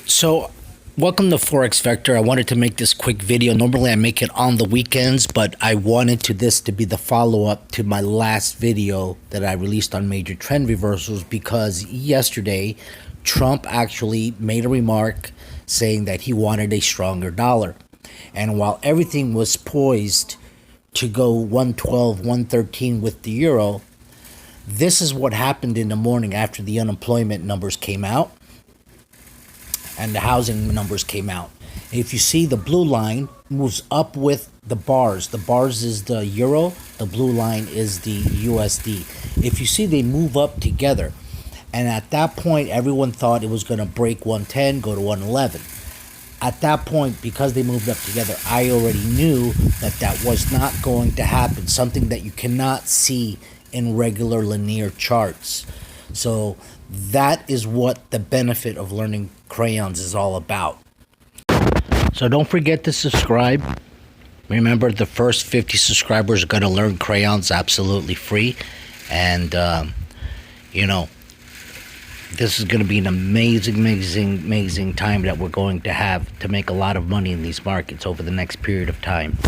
So, welcome to Forex Vector. I wanted to make this quick video. Normally I make it on the weekends, but I wanted this to be the follow-up to my last video that I released on major trend reversals, because yesterday Trump actually made a remark saying that he wanted a stronger dollar. And while everything was poised to go 112, 113 with the euro, this is what happened in the morning after the unemployment numbers came out and the housing numbers came out. If you see, the blue line moves up with the bars. The bars is the euro, the blue line is the USD. If you see, they move up together. And at that point, everyone thought it was going to break 110, go to 111. At that point, because they moved up together, I already knew that that was not going to happen, something that you cannot see in regular linear charts. So that is what the benefit of learning crayons is all about. So don't forget to subscribe. Remember, the first 50 subscribers are going to learn crayons absolutely free. And, this is going to be an amazing time that we're going to have to make a lot of money in these markets over the next period of time.